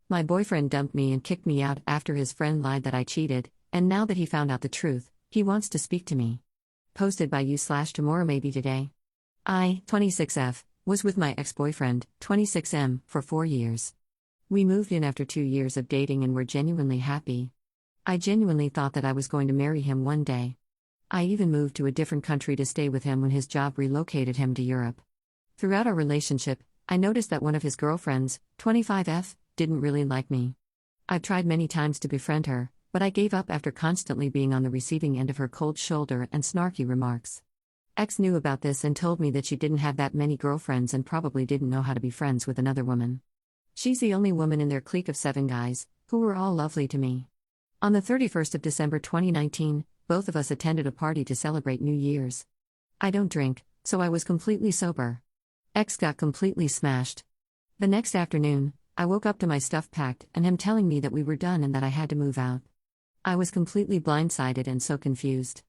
My boyfriend dumped me and kicked me out after his friend lied that I cheated, and now that he found out the truth, he wants to speak to me. Posted by you/tomorrow maybe today. I, 26F, was with my ex-boyfriend, 26M, for 4 years. We moved in after 2 years of dating and were genuinely happy. I genuinely thought that I was going to marry him one day. I even moved to a different country to stay with him when his job relocated him to Europe. Throughout our relationship, I noticed that one of his girlfriends, 25F, didn't really like me. I've tried many times to befriend her, but I gave up after constantly being on the receiving end of her cold shoulder and snarky remarks. X knew about this and told me that she didn't have that many girlfriends and probably didn't know how to be friends with another woman. She's the only woman in their clique of 7 guys, who were all lovely to me. On the 31st of December 2019, both of us attended a party to celebrate New Year's. I don't drink, so I was completely sober. X got completely smashed. The next afternoon, I woke up to my stuff packed and him telling me that we were done and that I had to move out. I was completely blindsided and so confused.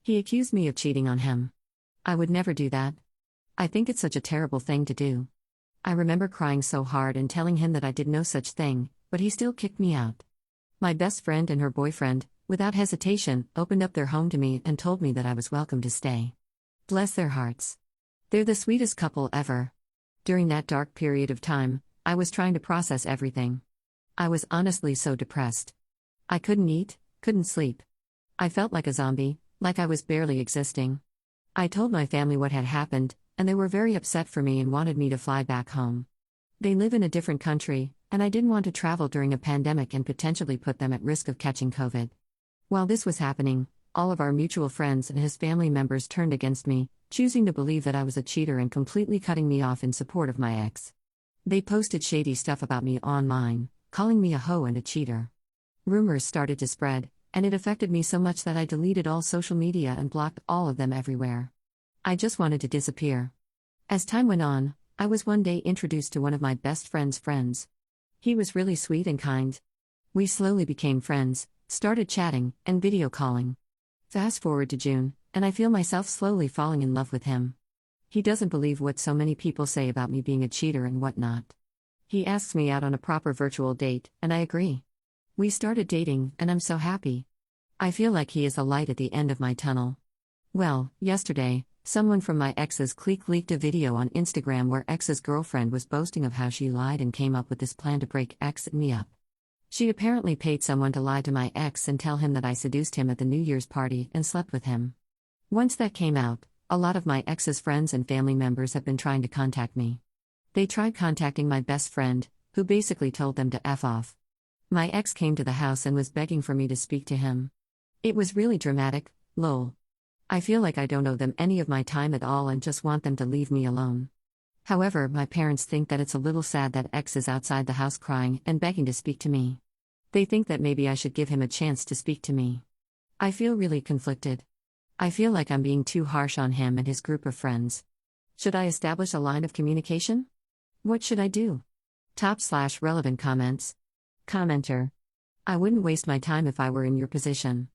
He accused me of cheating on him. I would never do that. I think it's such a terrible thing to do. I remember crying so hard and telling him that I did no such thing, but he still kicked me out. My best friend and her boyfriend, without hesitation, opened up their home to me and told me that I was welcome to stay. Bless their hearts. They're the sweetest couple ever. During that dark period of time, I was trying to process everything. I was honestly so depressed. I couldn't eat, couldn't sleep. I felt like a zombie, like I was barely existing. I told my family what had happened, and they were very upset for me and wanted me to fly back home. They live in a different country, and I didn't want to travel during a pandemic and potentially put them at risk of catching COVID. While this was happening, all of our mutual friends and his family members turned against me, choosing to believe that I was a cheater and completely cutting me off in support of my ex. They posted shady stuff about me online, calling me a hoe and a cheater. Rumors started to spread, and it affected me so much that I deleted all social media and blocked all of them everywhere. I just wanted to disappear. As time went on, I was one day introduced to one of my best friend's friends. He was really sweet and kind. We slowly became friends, started chatting, and video calling. Fast forward to June, and I feel myself slowly falling in love with him. He doesn't believe what so many people say about me being a cheater and whatnot. He asks me out on a proper virtual date, and I agree. We started dating, and I'm so happy. I feel like he is a light at the end of my tunnel. Well, yesterday, someone from my ex's clique leaked a video on Instagram where X's girlfriend was boasting of how she lied and came up with this plan to break X and me up. She apparently paid someone to lie to my ex and tell him that I seduced him at the New Year's party and slept with him. Once that came out, a lot of my ex's friends and family members have been trying to contact me. They tried contacting my best friend, who basically told them to F off. My ex came to the house and was begging for me to speak to him. It was really dramatic, lol. I feel like I don't owe them any of my time at all and just want them to leave me alone. However, my parents think that it's a little sad that X is outside the house crying and begging to speak to me. They think that maybe I should give him a chance to speak to me. I feel really conflicted. I feel like I'm being too harsh on him and his group of friends. Should I establish a line of communication? What should I do? Top/relevant comments. Commenter. I wouldn't waste my time if I were in your position.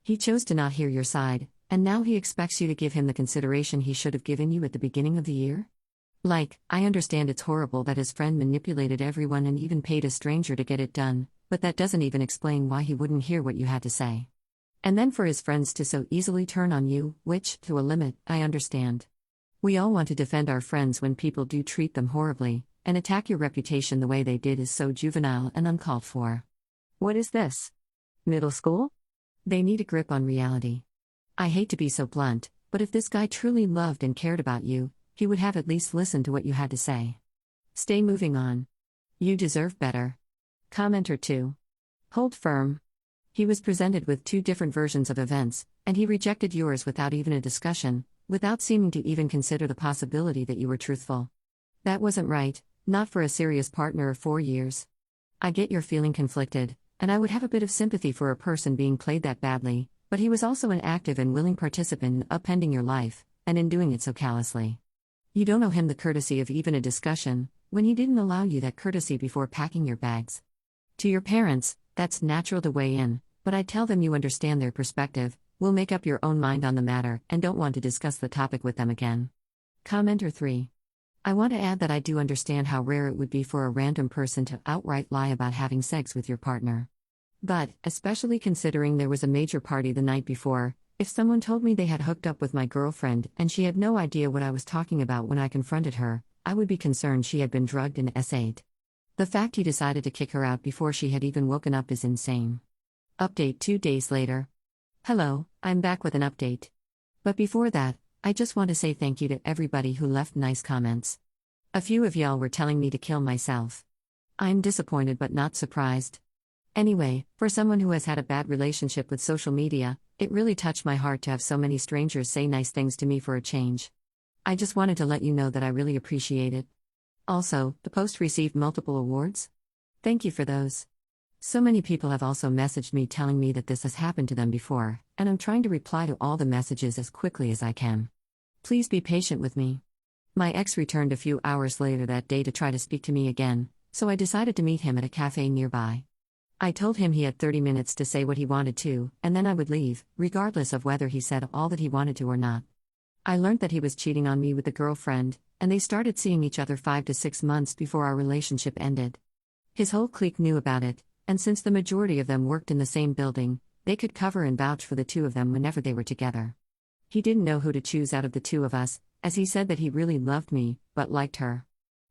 He chose to not hear your side, and now he expects you to give him the consideration he should have given you at the beginning of the year? I understand it's horrible that his friend manipulated everyone and even paid a stranger to get it done, but that doesn't even explain why he wouldn't hear what you had to say. And then for his friends to so easily turn on you, which, to a limit, I understand. We all want to defend our friends when people do treat them horribly, and attack your reputation the way they did is so juvenile and uncalled for. What is this? Middle school? They need a grip on reality. I hate to be so blunt, but if this guy truly loved and cared about you, he would have at least listened to what you had to say. Stay moving on. You deserve better. Commenter 2. Hold firm. He was presented with 2 different versions of events, and he rejected yours without even a discussion, without seeming to even consider the possibility that you were truthful. That wasn't right, not for a serious partner of 4 years. I get you're feeling conflicted, and I would have a bit of sympathy for a person being played that badly, but he was also an active and willing participant in upending your life, and in doing it so callously. You don't owe him the courtesy of even a discussion, when he didn't allow you that courtesy before packing your bags. To your parents, that's natural to weigh in, but I tell them you understand their perspective, will make up your own mind on the matter, and don't want to discuss the topic with them again. Commenter 3. I want to add that I do understand how rare it would be for a random person to outright lie about having sex with your partner. But, especially considering there was a major party the night before, if someone told me they had hooked up with my girlfriend and she had no idea what I was talking about when I confronted her, I would be concerned she had been drugged and SA'd. The fact he decided to kick her out before she had even woken up is insane. Update 2 days later. Hello, I'm back with an update. But before that, I just want to say thank you to everybody who left nice comments. A few of y'all were telling me to kill myself. I'm disappointed but not surprised. Anyway, for someone who has had a bad relationship with social media, it really touched my heart to have so many strangers say nice things to me for a change. I just wanted to let you know that I really appreciate it. Also, the post received multiple awards. Thank you for those. So many people have also messaged me telling me that this has happened to them before, and I'm trying to reply to all the messages as quickly as I can. Please be patient with me. My ex returned a few hours later that day to try to speak to me again, so I decided to meet him at a cafe nearby. I told him he had 30 minutes to say what he wanted to, and then I would leave, regardless of whether he said all that he wanted to or not. I learned that he was cheating on me with a girlfriend, and they started seeing each other 5 to 6 months before our relationship ended. His whole clique knew about it, and since the majority of them worked in the same building, they could cover and vouch for the two of them whenever they were together. He didn't know who to choose out of the two of us, as he said that he really loved me, but liked her.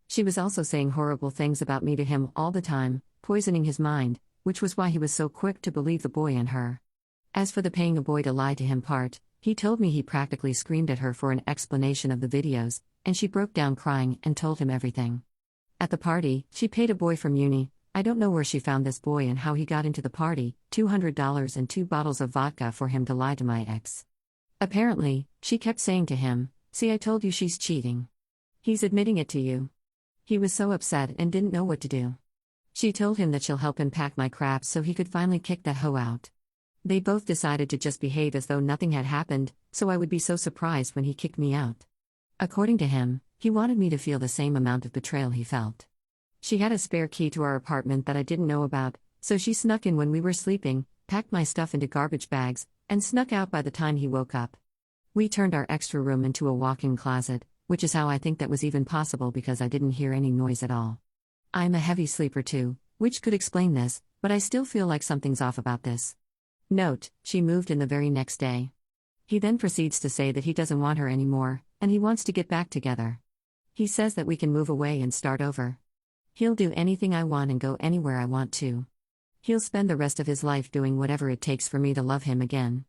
She was also saying horrible things about me to him all the time, poisoning his mind, which was why he was so quick to believe the boy and her. As for the paying a boy to lie to him part, he told me he practically screamed at her for an explanation of the videos, and she broke down crying and told him everything. At the party, she paid a boy from uni. I don't know where she found this boy and how he got into the party, $200 and 2 bottles of vodka for him to lie to my ex. Apparently, she kept saying to him, "See, I told you she's cheating. He's admitting it to you." He was so upset and didn't know what to do. She told him that she'll help him pack my crap so he could finally kick that hoe out. They both decided to just behave as though nothing had happened, so I would be so surprised when he kicked me out. According to him, he wanted me to feel the same amount of betrayal he felt. She had a spare key to our apartment that I didn't know about, so she snuck in when we were sleeping, packed my stuff into garbage bags, and snuck out by the time he woke up. We turned our extra room into a walk-in closet, which is how I think that was even possible because I didn't hear any noise at all. I'm a heavy sleeper too, which could explain this, but I still feel like something's off about this. Note, she moved in the very next day. He then proceeds to say that he doesn't want her anymore, and he wants to get back together. He says that we can move away and start over. He'll do anything I want and go anywhere I want to. He'll spend the rest of his life doing whatever it takes for me to love him again.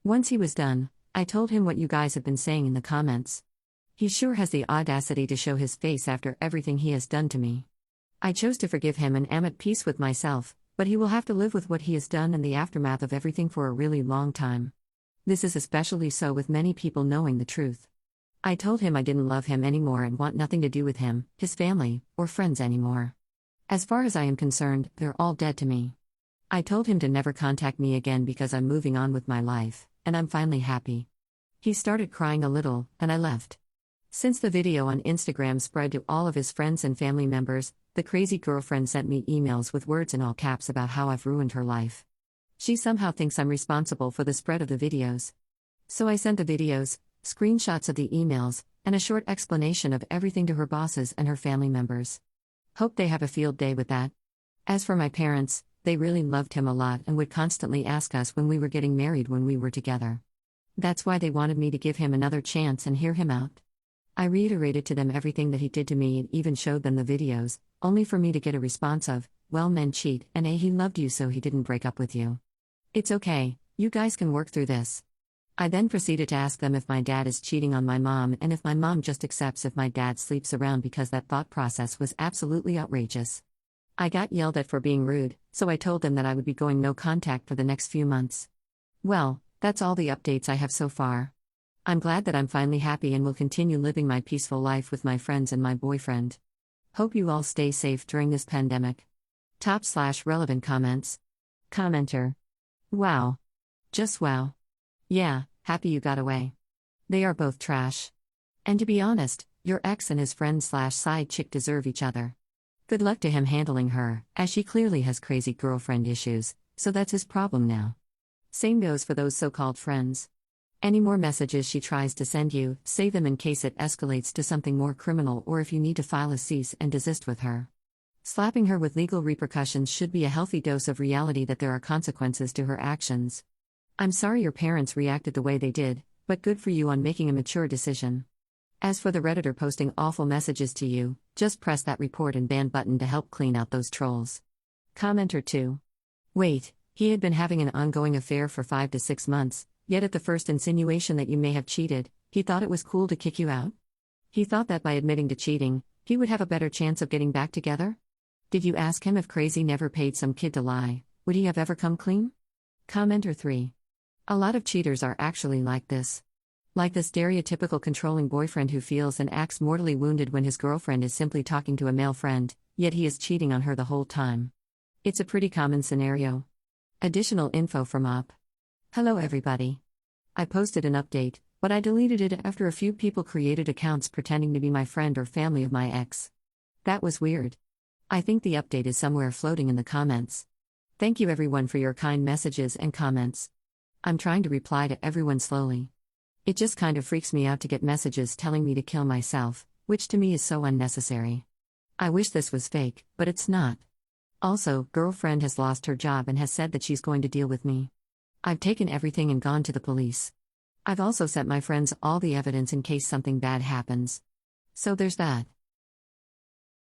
Once he was done, I told him what you guys have been saying in the comments. He sure has the audacity to show his face after everything he has done to me. I chose to forgive him and am at peace with myself, but he will have to live with what he has done and the aftermath of everything for a really long time. This is especially so with many people knowing the truth. I told him I didn't love him anymore and want nothing to do with him, his family, or friends anymore. As far as I am concerned, they're all dead to me. I told him to never contact me again because I'm moving on with my life, and I'm finally happy. He started crying a little, and I left. Since the video on Instagram spread to all of his friends and family members, the crazy girlfriend sent me emails with words in all caps about how I've ruined her life. She somehow thinks I'm responsible for the spread of the videos. So I sent the videos, screenshots of the emails, and a short explanation of everything to her bosses and her family members. Hope they have a field day with that. As for my parents, they really loved him a lot and would constantly ask us when we were getting married when we were together. That's why they wanted me to give him another chance and hear him out. I reiterated to them everything that he did to me and even showed them the videos, only for me to get a response of, "Well, men cheat, and he loved you so he didn't break up with you. It's okay, you guys can work through this." I then proceeded to ask them if my dad is cheating on my mom and if my mom just accepts if my dad sleeps around because that thought process was absolutely outrageous. I got yelled at for being rude, so I told them that I would be going no contact for the next few months. Well, that's all the updates I have so far. I'm glad that I'm finally happy and will continue living my peaceful life with my friends and my boyfriend. Hope you all stay safe during this pandemic. Top/relevant comments. Commenter. Wow. Just wow. Yeah, happy you got away. They are both trash. And to be honest, your ex and his friend/side chick deserve each other. Good luck to him handling her, as she clearly has crazy girlfriend issues, so that's his problem now. Same goes for those so-called friends. Any more messages she tries to send you, save them in case it escalates to something more criminal or if you need to file a cease and desist with her. Slapping her with legal repercussions should be a healthy dose of reality that there are consequences to her actions. I'm sorry your parents reacted the way they did, but good for you on making a mature decision. As for the Redditor posting awful messages to you, just press that report and ban button to help clean out those trolls. Commenter 2. Wait, he had been having an ongoing affair for 5 to 6 months, yet at the first insinuation that you may have cheated, he thought it was cool to kick you out? He thought that by admitting to cheating, he would have a better chance of getting back together? Did you ask him if Crazy never paid some kid to lie, would he have ever come clean? Commenter 3. A lot of cheaters are actually like this. Like the stereotypical controlling boyfriend who feels and acts mortally wounded when his girlfriend is simply talking to a male friend, yet he is cheating on her the whole time. It's a pretty common scenario. Additional info from Op. Hello everybody. I posted an update, but I deleted it after a few people created accounts pretending to be my friend or family of my ex. That was weird. I think the update is somewhere floating in the comments. Thank you everyone for your kind messages and comments. I'm trying to reply to everyone slowly. It just kind of freaks me out to get messages telling me to kill myself, which to me is so unnecessary. I wish this was fake, but it's not. Also, girlfriend has lost her job and has said that she's going to deal with me. I've taken everything and gone to the police. I've also sent my friends all the evidence in case something bad happens. So there's that.